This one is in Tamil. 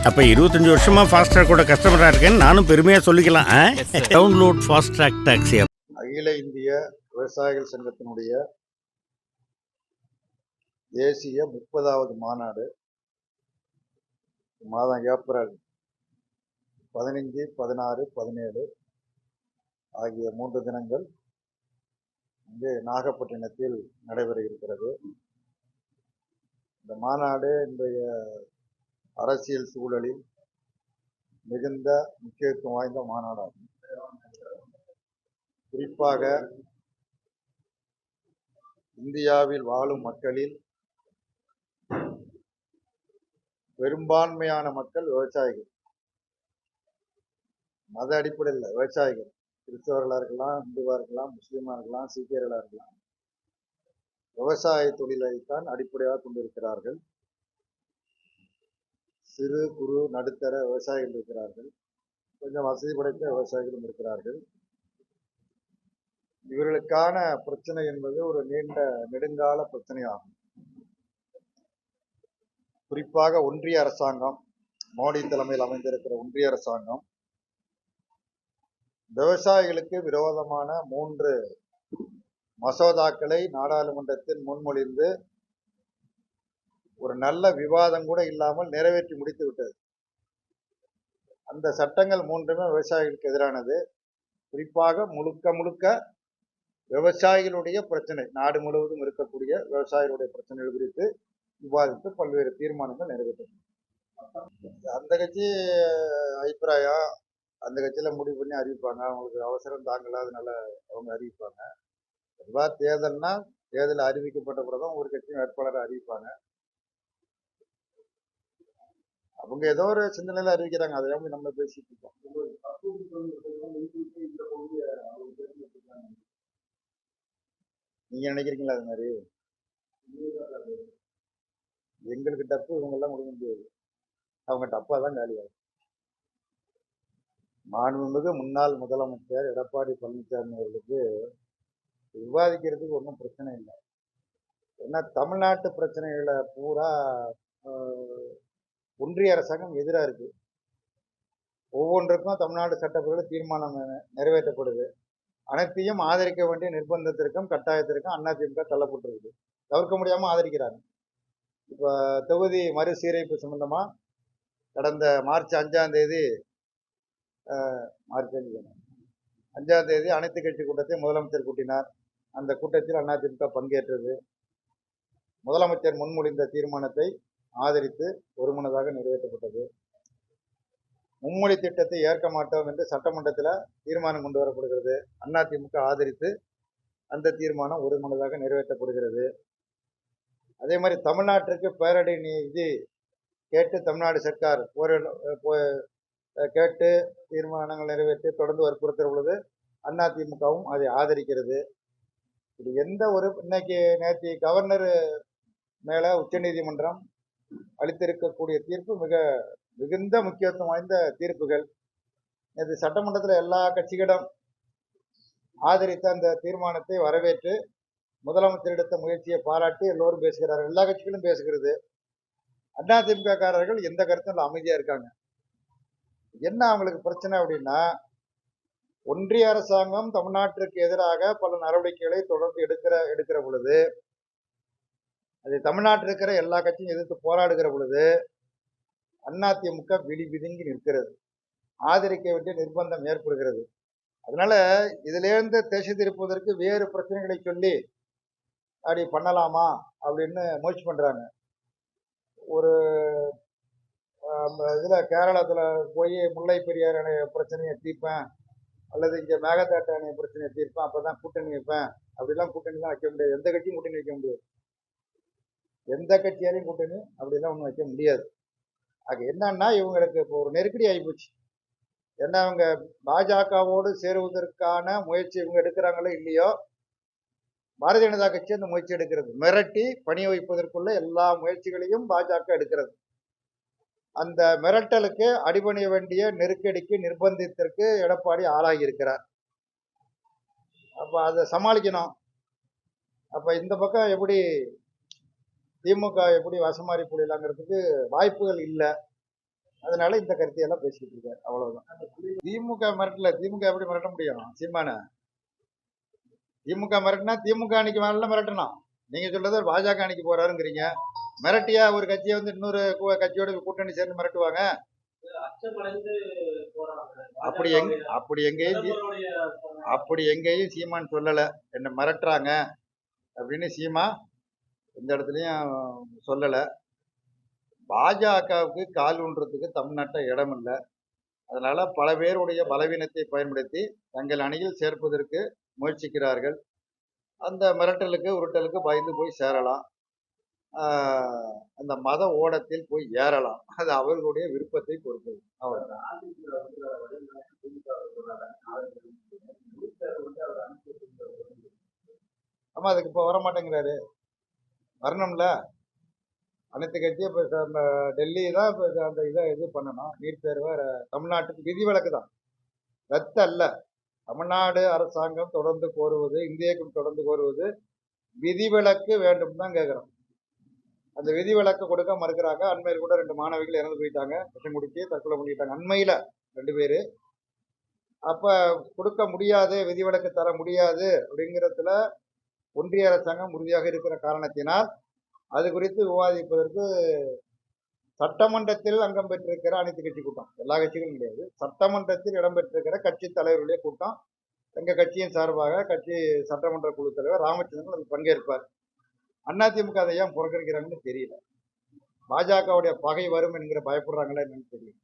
அப்ப 25 வருஷமா ஃபாஸ்ட்ராக்கோட கஸ்டமரா இருக்கேன்னு நானும் பெருமையா சொல்லிக்கலாம். Download Fastrack taxi. அகில இந்திய விவசாயிகள் சங்கத்தினுடைய தேசிய 30வது மாநாடு மாதம் ஏப்ரல் 15, 16, 17 ஆகிய 3 தினங்கள் இங்கே நாகப்பட்டினத்தில் நடைபெற இருக்கிறது. இந்த மாநாடு இன்றைய அரசியல் சூழலில் மிகுந்த முக்கியத்துவம் வாய்ந்த மாநாடாகும். குறிப்பாக இந்தியாவில் வாழும் மக்களில் பெரும்பான்மையான மக்கள் விவசாயிகள். மத அடிப்படையில் விவசாயிகள், கிறிஸ்தவர்களாக இருக்கலாம், இந்துவாக இருக்கலாம், முஸ்லீமாக இருக்கலாம், சீக்கியர்களாக இருக்கலாம், விவசாய தொழிலைத்தான் அடிப்படையாக கொண்டிருக்கிறார்கள். சிறு குறு நடுத்தர விவசாயிகள் இருக்கிறார்கள், கொஞ்சம் வசதி படைத்த விவசாயிகளும் இருக்கிறார்கள். இவர்களுக்கான பிரச்சனை என்பது ஒரு நீண்ட நெடுங்கால பிரச்சனையாகும். குறிப்பாக ஒன்றிய அரசாங்கம், மோடி தலைமையில் அமைந்திருக்கிற ஒன்றிய அரசாங்கம் விவசாயிகளுக்கு விரோதமான 3 மசோதாக்களை நாடாளுமன்றத்தில் முன்மொழிந்து ஒரு நல்ல விவாதம் கூட இல்லாமல் நிறைவேற்றி முடித்து விட்டது. அந்த சட்டங்கள் 3மே விவசாயிகளுக்கு எதிரானது. குறிப்பாக முழுக்க விவசாயிகளுடைய பிரச்சனை, நாடு முழுவதும் இருக்கக்கூடிய விவசாயிகளுடைய பிரச்சனைகள் குறித்து விவாதித்து பல்வேறு தீர்மானங்கள் நிறைவேற்றது. அந்த கட்சி அபிப்பிராயம் அந்த கட்சியில முடிவு பண்ணி அறிவிப்பாங்க. அவங்களுக்கு அவசரம் தாங்கல, அதனால அவங்க அறிவிப்பாங்க. பொதுவாக தேர்தல்னா தேர்தல் அறிவிக்கப்பட்ட பிறகு ஒரு கட்சியும் வேட்பாளரை அறிவிப்பாங்க. அவங்க ஏதோ ஒரு சிந்தனையில அறிவிக்கிறாங்க, அதை நம்ம பேசிட்டு இருக்கோம். நீங்க நினைக்கிறீங்களா அது மாதிரி? எங்களுக்கு டப்பு, இவங்க எல்லாம் முடிய முடியாது. அவங்க டப்பா தான் காலியாகும். மாண்புமிகு முன்னாள் முதலமைச்சர் எடப்பாடி பழனிசாமி அவர்களுக்கு விவாதிக்கிறதுக்கு ஒன்றும் பிரச்சனை இல்லை. ஏன்னா தமிழ்நாட்டு பிரச்சனைகளை பூரா ஒன்றிய அரசாங்கம் எதிராக இருக்கு. ஒவ்வொன்றுக்கும் தமிழ்நாடு சட்டப்பேரவையில் தீர்மானம் நிறைவேற்றப்படுது. அனைத்தையும் ஆதரிக்க வேண்டிய நிர்பந்தத்திற்கும் கட்டாயத்திற்கும் அதிமுக தள்ளப்பட்டிருக்கு. தவிர்க்க முடியாம ஆதரிக்கிறாங்க. இப்ப தொகுதி மறுசீரமைப்பு சம்பந்தமா கடந்த மார்ச் 5ஆம் தேதி அனைத்து கட்சி கூட்டத்தை முதலமைச்சர் கூட்டினார். அந்த கூட்டத்தில் அதிமுக பங்கேற்றது. முதலமைச்சர் முன்மொழிந்த தீர்மானத்தை ஆதரித்து ஒருமனதாக நிறைவேற்றப்பட்டது. மும்மொழி திட்டத்தை ஏற்க மாட்டோம் என்று சட்டமன்றத்தில் தீர்மானம் கொண்டு வரப்படுகிறது. அதிமுக ஆதரித்து அந்த தீர்மானம் ஒருமனதாக நிறைவேற்றப்படுகிறது. அதே மாதிரி தமிழ்நாட்டிற்கு பேரடி நிதி கேட்டு தமிழ்நாடு சர்க்கார் கேட்டு தீர்மானங்கள் நிறைவேற்றி தொடர்ந்து வற்புறுத்துகிற பொழுது அதிமுகவும் அதை ஆதரிக்கிறது. இது எந்த ஒரு இன்னைக்கு நேற்று கவர்னர் மேல உச்சநீதிமன்றம் அளித்திருக்கக்கூடிய தீர்ப்பு மிகுந்த முக்கியத்துவம் வாய்ந்த தீர்ப்புகள். இது சட்டமன்றத்தில் எல்லா கட்சிகளிடம் ஆதரித்த அந்த தீர்மானத்தை வரவேற்று முதலமைச்சர் எடுத்த முயற்சியை பாராட்டி எல்லோரும் பேசுகிறார்கள். எல்லா கட்சிகளும் பேசுகிறது. அதிமுக காரர்கள் எந்த கருத்தும் அமைதியா இருக்காங்க. என்ன அவங்களுக்கு பிரச்சனை அப்படின்னா, ஒன்றிய அரசாங்கம் தமிழ்நாட்டிற்கு எதிராக பல நடவடிக்கைகளை தொடர்ந்து எடுக்கிற பொழுது, அதை தமிழ்நாட்டில் இருக்கிற எல்லா கட்சியும் எதிர்த்து போராடுகிற பொழுது அதிமுக விதிங்கி நிற்கிறது. ஆதரிக்க வேண்டிய நிர்பந்தம் ஏற்படுகிறது. அதனால இதிலிருந்து திசை திருப்பதற்கு வேறு பிரச்சனைகளை சொல்லி அப்படி பண்ணலாமா அப்படின்னு முயற்சி பண்றாங்க. ஒரு இதுல கேரளத்துல போய் முல்லை பெரியார் அணை பிரச்சனையை தீர்ப்பேன், அல்லது இங்க மேகதாட்டு அணை பிரச்சனையை தீர்ப்பேன், அப்பதான் கூட்டணி வைப்பேன். அப்படிலாம் கூட்டணிலாம் வைக்க முடியாது. எந்த கட்சியும் கூட்டணி வைக்க முடியாது. எந்த கட்சியாலையும் கூட்டணி அப்படிலாம் ஒன்றும் வைக்க முடியாது. அது என்னன்னா, இவங்களுக்கு இப்போ ஒரு நெருக்கடி ஆகிப்போச்சு. ஏன்னா அவங்க பாஜகவோடு சேருவதற்கான முயற்சி இவங்க எடுக்கிறாங்களோ இல்லையோ, பாரதிய ஜனதா கட்சி அந்த முயற்சி எடுக்கிறது. மிரட்டி பணிய வைப்பதற்குள்ள எல்லா முயற்சிகளையும் பாஜக எடுக்கிறது. அந்த மிரட்டலுக்கு அடிபணிய வேண்டிய நெருக்கடிக்கு நிர்பந்தத்திற்கு எடப்பாடி ஆளாகி இருக்கிறார். அப்ப அதை சமாளிக்கணும். அப்ப இந்த பக்கம் எப்படி திமுக எப்படி வசமாறி போடலாங்கிறதுக்கு வாய்ப்புகள் இல்லை. அதனால இந்த கருத்தையெல்லாம் பேசிக்கிட்டு இருக்காரு, அவ்வளவுதான். திமுக மிரட்டல, திமுக எப்படி மிரட்ட முடியும் சீமான? திமுக மிரட்டினா திமுக அன்னைக்கு மேல மிரட்டணும். நீங்க சொல்றது ஒரு பாஜக அன்னைக்கு போறாருங்கிறீங்க. மிரட்டியா ஒரு கட்சியை வந்து இன்னொரு கட்சியோட கூட்டணி சேர்ந்து மிரட்டுவாங்க? அப்படி எங்கேயும் சீமான் சொல்லல என்ன மிரட்டுறாங்க அப்படின்னு. சீமா எந்த இடத்துலயும் சொல்லல. பாஜகவுக்கு கால் ஊன்றதுக்கு தமிழ்நாட்டில் இடம் இல்லை. அதனால பல பேருடைய பலவீனத்தை பயன்படுத்தி தங்கள் அணியில் சேர்ப்பதற்கு முயற்சிக்கிறார்கள். அந்த மிரட்டலுக்கு உருட்டலுக்கு பயந்து போய் சேரலாம். அந்த மத ஓடத்தில் போய் ஏறலாம். அது அவர்களுடைய விருப்பத்தை பொறுத்தது. அவ்வளவுதான். ஆமா, அதுக்கு இப்ப வர மாட்டேங்கிறாரு. வரணும்ல. அனைத்து கட்சியும் இப்ப டெல்லி தான் இப்ப அந்த இதை இது பண்ணணும். நீட் தேர்வை தமிழ்நாட்டுக்கு விதிவிலக்கு தான், ரத்து அல்ல. தமிழ்நாடு அரசாங்கம் தொடர்ந்து கோருவது, இந்தியாவுக்கும் தொடர்ந்து கோருவது விதிவிலக்கு வேண்டும் தான் கேட்கிறோம். அந்த விதிவிலக்கு கொடுக்க மறுக்கிறாங்க. அண்மையில் கூட 2 மாணவிகள் இறந்து போயிட்டாங்க, விஷம் குடிச்சு தற்கொலை பண்ணிட்டாங்க. அண்மையில 2 பேரு. அப்ப கொடுக்க முடியாது, விதிவிலக்கு தர முடியாது அப்படிங்கிறதுல ஒன்றிய அரசாங்கம் உறுதியாக இருக்கிற காரணத்தினால் அது குறித்து விவாதிப்பதற்கு சட்டமன்றத்தில் அங்கம் பெற்றிருக்கிற அனைத்து கட்சி கூட்டம், எல்லா கட்சிகளும் கிடையாது, சட்டமன்றத்தில் இடம்பெற்றிருக்கிற கட்சி தலைவர்களுடைய கூட்டம், எங்க கட்சியின் சார்பாக கட்சி சட்டமன்ற குழு தலைவர் ராமச்சந்திரன் அதில் பங்கேற்பார். அதிமுக அதை ஏன் புறக்கணிக்கிறாங்கன்னு தெரியல. பாஜகவுடைய பகை வரும் என்கிற பயப்படுறாங்களா என்னன்னு தெரியல.